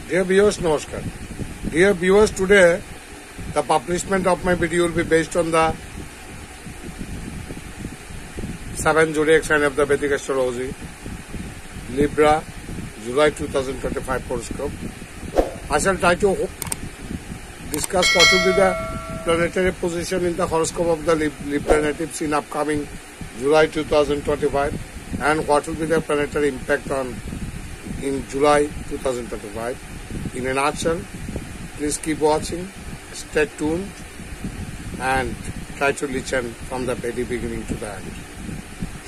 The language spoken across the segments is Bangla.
Dear viewers, Namaskar. Dear viewers, today the publishment of my video will be based on the 7 zodiac sign of the Vedic astrology, Libra, July 2025 horoscope. I shall try to discuss what will be the planetary position in the horoscope of the Libra natives in upcoming July 2025 and what will be the planetary impact in July 2025. In a nutshell, please keep watching, stay tuned and try to listen from the very beginning to the end.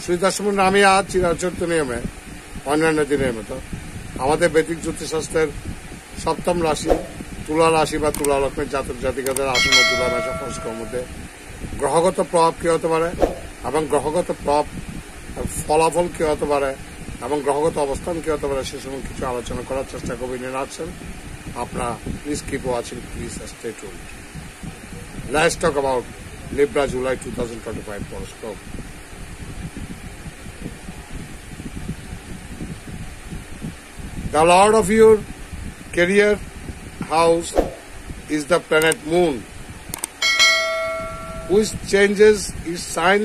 Shri দর্শক আমি আজ চিরাচরিত নিয়মে অন্যান্য দিনের মতো আমাদের বৈদিক জ্যোতিষশাস্ত্রের সপ্তম রাশি তুলা রাশি বা তুলা লগ্নের জাতক জাতিকাদের আসন্ন তুলা মাসের হরস্কোপের মধ্যে গ্রহগত প্রভাব কি হতে পারে এবং গ্রহগত প্রভাব ফলাফল কি হতে পারে এবং গ্রহগত অবস্থান কি হতে পারে সে সময় কিছু আলোচনা করার চেষ্টা করবেন আছেন আপনারা please keep watching please stay tuned let's talk about Libra July 2025 horoscope. The lord of your career house is the planet Moon, which changes its sign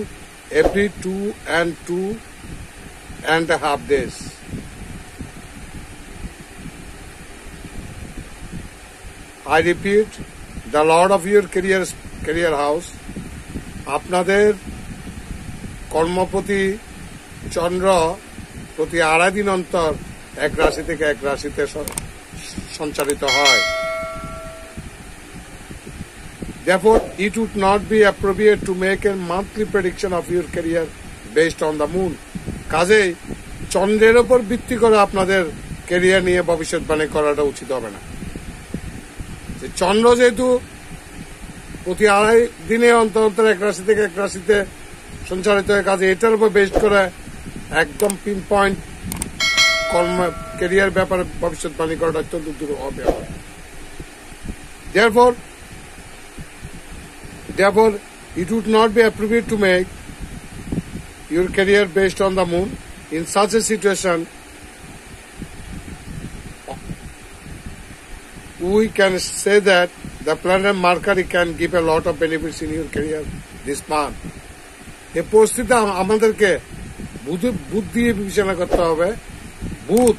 every 2.5 days. I repeat, the lord of your career house, আপনাদের কর্মপতি চন্দ্র প্রতি 2.5 দিন অন্তর এক রাশি থেকে এক রাশিতে সঞ্চালিত হয়। Therefore, it would not be appropriate to make a monthly prediction of your career based on the moon. কাজেই চন্দ্রের উপর ভিত্তি করে আপনাদের ক্যারিয়ার নিয়ে ভবিষ্যৎবাণী করাটা উচিত হবে না। চন্দ্র যেহেতু প্রতি 2.5 দিনে অন্তর অন্তর এক রাশি থেকে এক রাশিতে সঞ্চালিত হয়ে কাজে এটার উপর বেস্ট করে একদম পিন পয়েন্ট ক্যারিয়ার ব্যাপারে ভবিষ্যৎবাণী করাটা অত্যন্ত দুরূহ ব্যাপার। Therefore, it would not be appropriate to make your career based on the moon. In such a situation, we can say that the planet Mercury can give a lot of benefits in your career this month. এই পরিস্থিতিতে আমাদেরকে বুদ্ধি বিবেচনা করতে হবে। বুধ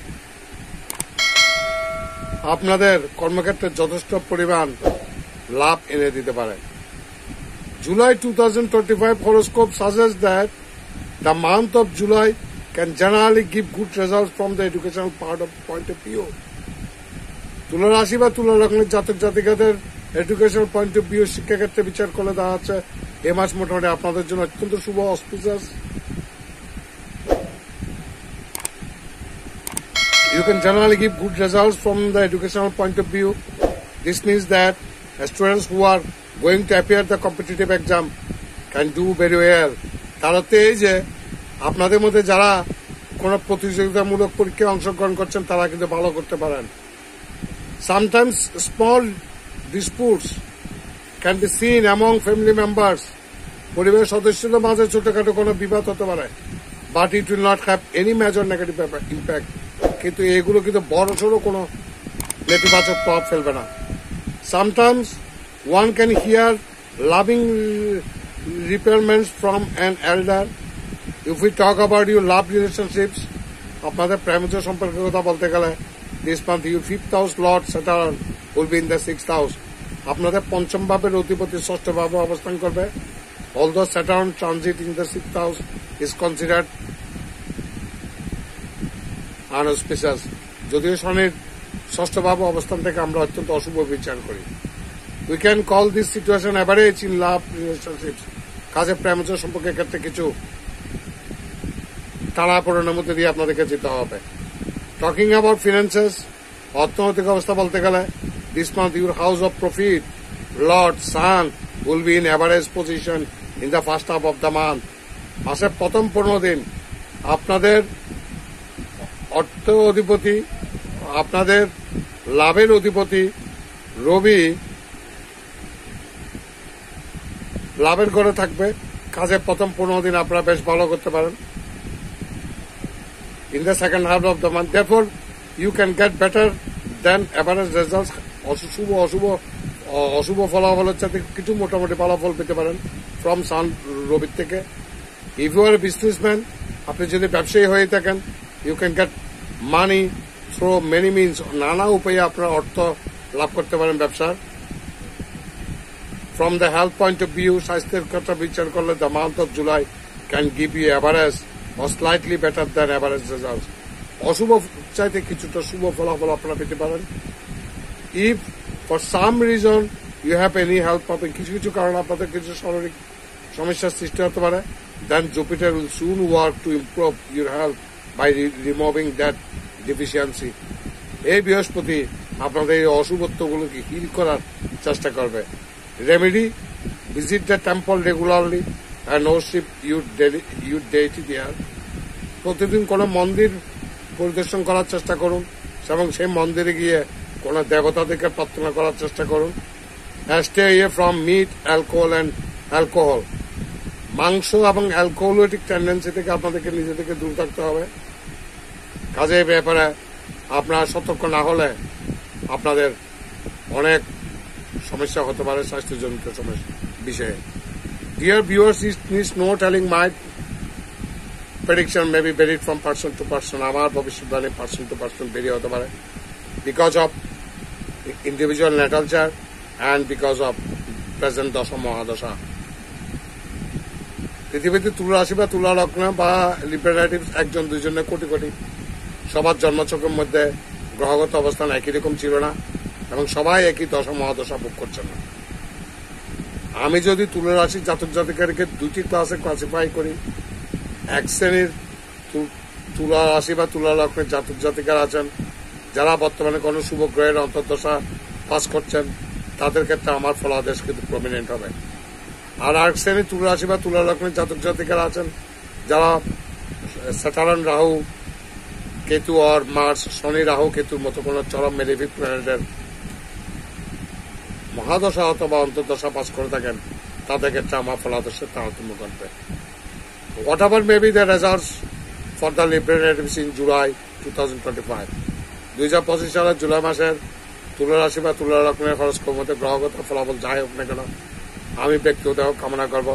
আপনাদের কর্মক্ষেত্রে যথেষ্ট পরিমাণ লাভ এনে দিতে পারে। July 2025 horoscope suggests that the month of July can generally give good results from the educational point of view. তুলা রাশি বা তুলা লগ্নের জাতক জাতিকাদের এডুকেশনাল পয়েন্ট অফ ভিউ শিক্ষাক্ষেত্রে বিচার করলে দেখা যাচ্ছে এ মাস মোটামুটি আপনাদের জন্য অত্যন্ত শুভ অস্পিশিয়াস। You can generally give good results from the educational point of view. This means that students who are going to appear the competitive exam can do very well. তার অর্থে এই যে আপনাদের মধ্যে যারা কোনো প্রতিযোগিতামূলক পরীক্ষায় অংশগ্রহণ করছেন তারা কিন্তু ভালো করতে পারেন। Sometimes small disputes can be seen among family members. পরিবারের সদস্যদের মাঝে ছোটখাটো কোনো বিবাদ হতে পারে, but it will not have any major negative impact. কিন্তু এগুলো কিন্তু বড়সড় কোনো নেতিবাচক প্রভাব ফেলবে না। Sometimes one can hear loving repairments from an elder. If we talk about your love relationships, আপনাদের প্রেমজ সম্পর্কের কথা বলতে গেলে this month your 5th house Lord Saturn will be in the 6th house. আপনাদের পঞ্চম ভাবের অধিপতি ষষ্ঠ ভাবে অবস্থান করবে। Although Saturn transit in the 6th house is considered unauspicious, যদিও শনির ষষ্ঠ ভাবে অবস্থান থেকে আমরা অত্যন্ত অশুভ বিচার করি। We can call this situation average in love relationships. কাজে প্রেমজ সম্পর্কের ক্ষেত্রে কিছু টানাপোড়েনের মধ্যে দিয়ে আপনাদেরকে যেতে হবে। Talking about finances, অর্থনৈতিক অবস্থা বলতে গেলে this month your house of profit Lord Sun will be in average position in the first half of the month. মাসের প্রথম 15 দিন আপনাদের অর্থ অধিপতি আপনাদের লাভের অধিপতি রবি লাভের ঘরে থাকবে। কাজে প্রথম 15 দিন আপনারা বেশ ভালো করতে পারেন। In the second half of the month, therefore, you can get better than average result অশুভ ফলাফলের সাথে কিছু মোটামুটি ফলাফল পেতে পারেন ফ্রম সান রবির থেকে। If you are a businessman, আপনি যদি ব্যবসায়ী হয়ে থাকেন, you can get money through many means, নানা উপায়ে আপনার অর্থ লাভ করতে পারেন ব্যবসার। From the health point of view, স্বাস্থ্যের কথা বিচার করলে the month of July can give you average or slightly better than average results. অশুভ চাইতে কিছুটা শুভ ফলাফল আপনারা পেতে পারেন। If for some reason you have any health problem, কিছু কিছু কারণে আপনাদের কিছু শারীরিক সমস্যার সৃষ্টি হতে পারে, then Jupiter will soon work to improve your health by removing that deficiency. এই বৃহস্পতি আপনাদের এই অশুভত্বগুলোকে হিল করার চেষ্টা করবে। Remedy, visit the temple regularly and worship your deity there. প্রতিদিন কোন মন্দির পরিদর্শন করার চেষ্টা করুন এবং সেই মন্দিরে গিয়ে কোন দেবতাদেরকে প্রার্থনা করার চেষ্টা করুন। Stay away from meat, alcohol and alcohol. মাংস এবং অ্যালকোহলিক টেন্ডেন্সি থেকে আপনাদেরকে নিজেদেরকে দূর থাকতে হবে। কাজে ব্যাপারে আপনারা সতর্ক না হলে আপনাদের অনেক সমস্যা হতে পারে স্বাস্থ্যজনিত সমস্যা বিষয়ে। Dear viewers, it needs no telling my prediction may be varied from person to person. আমার ভবিষ্যৎবাণী person to person ভেরি হতে পারে because of individual natal chart and because of present দশা মহাদশা। পৃথিবীতে তুলা রাশি বা তুলা লগ্ন বা লিব্রাটিভস একজন দুইজনে কোটি কোটি, সবার জন্মচক্রের মধ্যে গ্রহগত অবস্থান একই রকম ছিল না এবং সবাই একই দশা মহাদশা ভোগ করছেন না। আমি যদি তুলা রাশি জাতক জাতিকারকে দুটি ক্লাসে ক্লাসিফাই করি, এক শ্রেণীর তুলা রাশি বা তুলা লগ্নের জাতক জাতিকারা আছেন যারা বর্তমানে কোনো শুভ গ্রহের অন্তর্দশা পাস করছেন, তাদের ক্ষেত্রে আমার ফলাদেশ কিন্তু প্রমিনেন্ট হবে। আর এক শ্রেণীর তুলা রাশি বা তুলা লগ্নের জাতক জাতিকারা আছেন যারা স্যাটার্ন, রাহু, কেতু আর মার্স, শনি, রাহু, কেতুর মতো কোনো চরম মেলিফিক প্ল্যানেটের মহাদশা অথবা অন্তর্দশা পাস করে থাকেন, তাদের ক্ষেত্রে আমার ফলাদর্শের তারতম্য ঘটবে। Whatever may be the results for the libratives in July 2025, 2025 সালের জুলাই মাসের তুলা রাশি বা তুলা লগ্নের হরস্কোপ মধ্যে গ্রহগত ফলাফল যাই হোক না কেন, আমি ব্যক্তিগত কামনা করব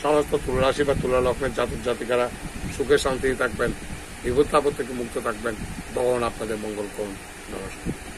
সমস্ত তুলা রাশি বা তুলা লগ্নের জাতক জাতিকারা সুখে শান্তি থাকবেন, বিপদ আপদ থেকে মুক্ত থাকবেন। ভগবান আপনাদের মঙ্গল করুন। নমস্কার।